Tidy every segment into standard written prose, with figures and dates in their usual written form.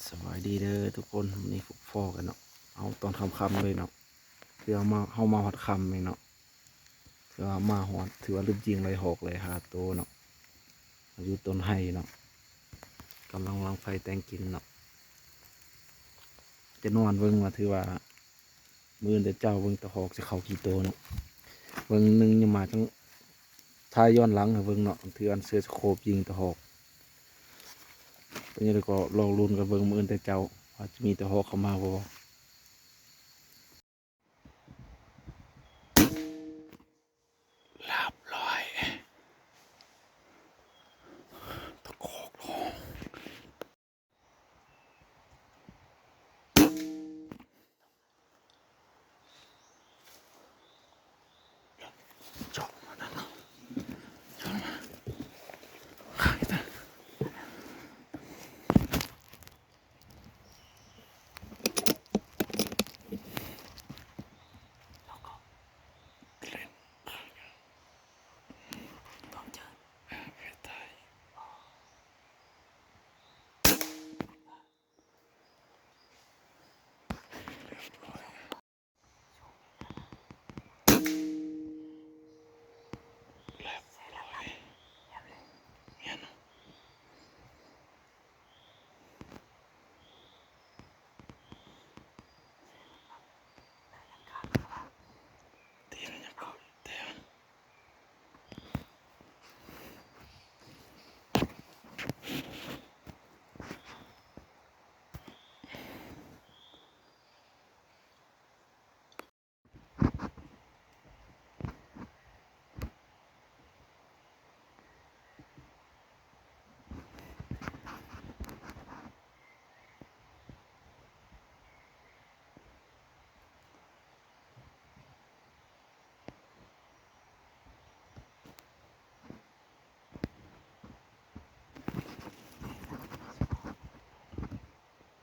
สบายดีเด้อทุกคนวันนี้ฟุกฟอกันเนาะเอาตอนค่ำๆเลยเนาะคือเอามาหอดค่ำเลยเนาะคือว่ามาหอดถือว่าลืมจริงเลยหอกเลยหาตัวเนาะอยู่ต้นไห้เนาะกำลังวางไฟแต่งกินเนาะจะนอนเบิ่งว่าถือว่ามือเดี๋ยวเจ้าเบิ่งตะหอกจะเข้ากี่ตัวเนาะเบิ่งหนึ่งยังมาทั้งท้ายย้อนหลังให้เบิ่งเนาะถืออันเสือสโคบยิงตะหอกเป็นยังไงก็ลองลุ้นกันเบิ่งมือเดี๋ยวเจ้าว่าจะมีตะหอกเข้ามาบ่ลาบลอยตะโกกลงจบมาแล้วเนาะจบมาขายตะแล้วก็เล่นต้องเจอเวทายเรียบร้อยเรียบร้อยเนี่ยเนาะตีมันยังเกาะเตียน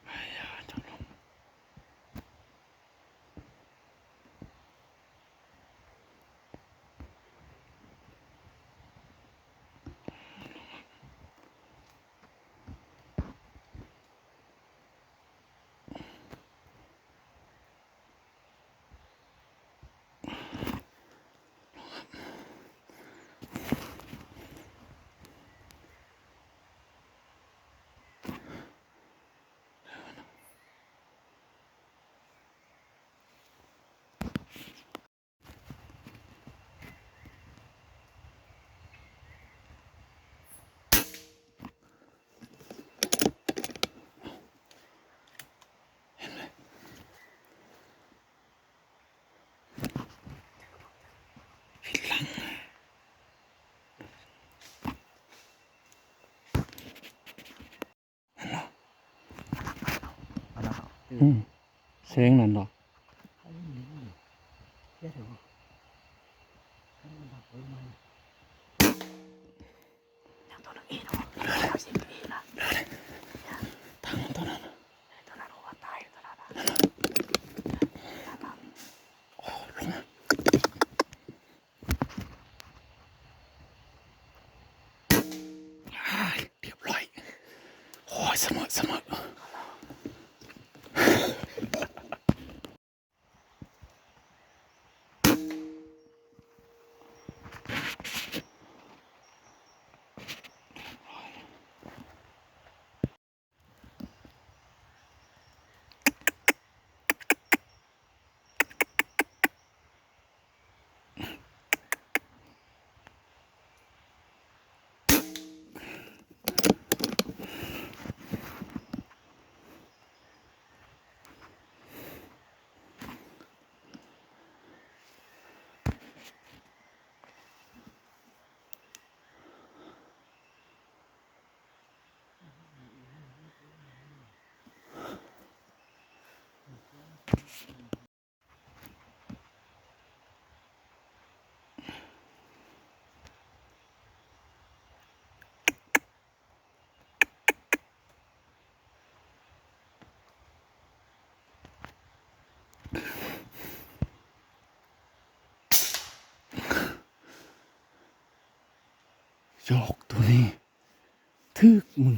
พยาจะลงผิดหลังเสียงนั่นหรอทางตัวนั้นโอ้ลงมาเรียบร้อยโอ้ยเสมอโยกตัวนี้ทึกมึง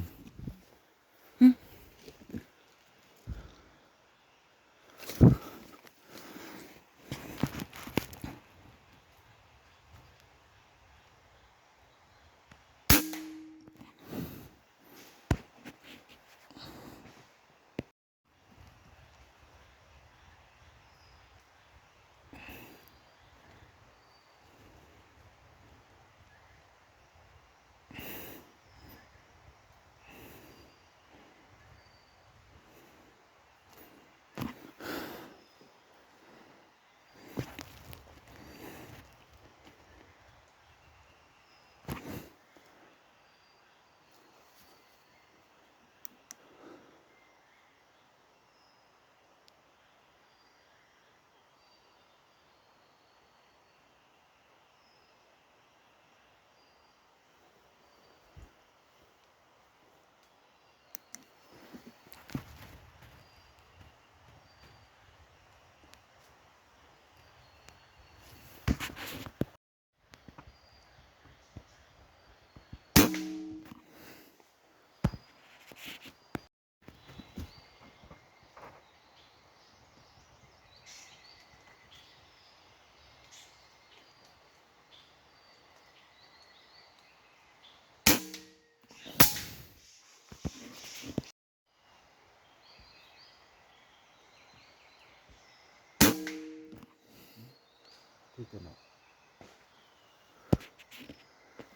ที่ตัวเนาะ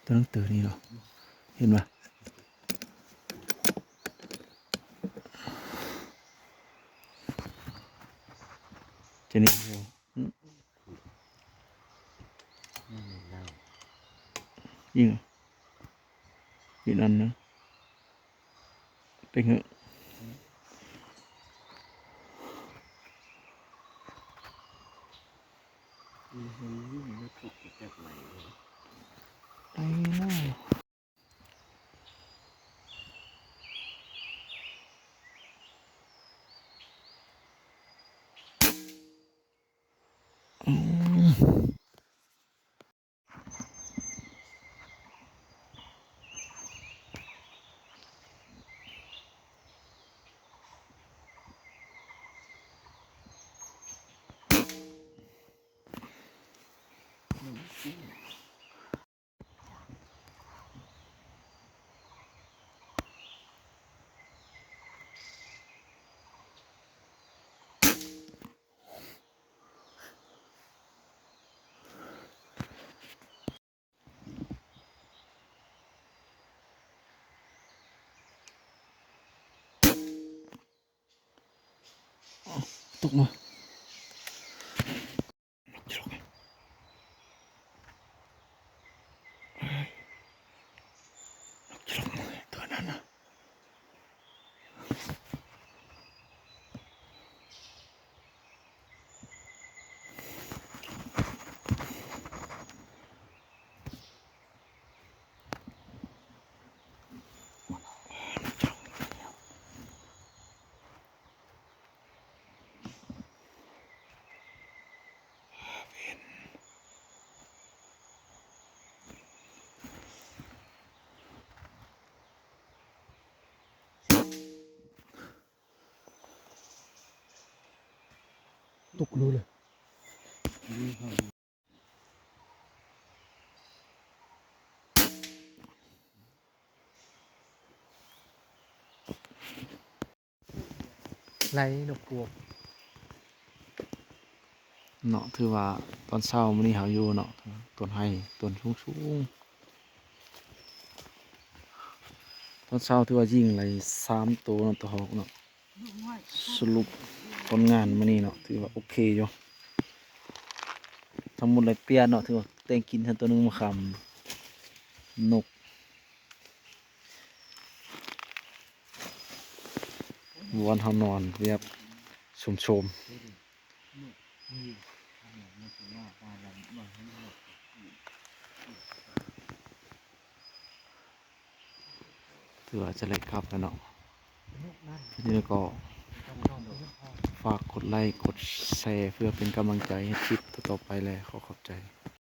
ตัวหนังสือนี่เหรอเห็นปะจะนี่โอ้อืม นั่นเล่า ยิงเหรอยิงอันนะเป็นเหรอ มีเห็นยิ่งไม่ถูกจากไหนเลย ไปเนาะอืมตกมาจกจกมาตัวนั้นนะตกรู้เลย นี่เขา ไรดอกพวกเนาะถือว่าตอนเช้ามื้อนี้เฮาอยู่เนาะต้นไห้ต้นสูงๆตอนเช้าถือว่ายิงไร3ตัวเนาะตัวหอกเนาะสรุปผลงานมื้อนี้เนาะถือว่าโอเคอยู่ทั้งหมดเลยเปลี่ยนเนาะถือว่าเต็งกินทันตัวหนึงมาคำนกวันเฮานอนเรียบชมถือว่าจะเลยครับแล้วเนาะทีนี้ก็ฝากกดไลค์กดแชร์เพื่อเป็นกำลังใจให้คลิปต่อๆไปเลยขอขอบใจ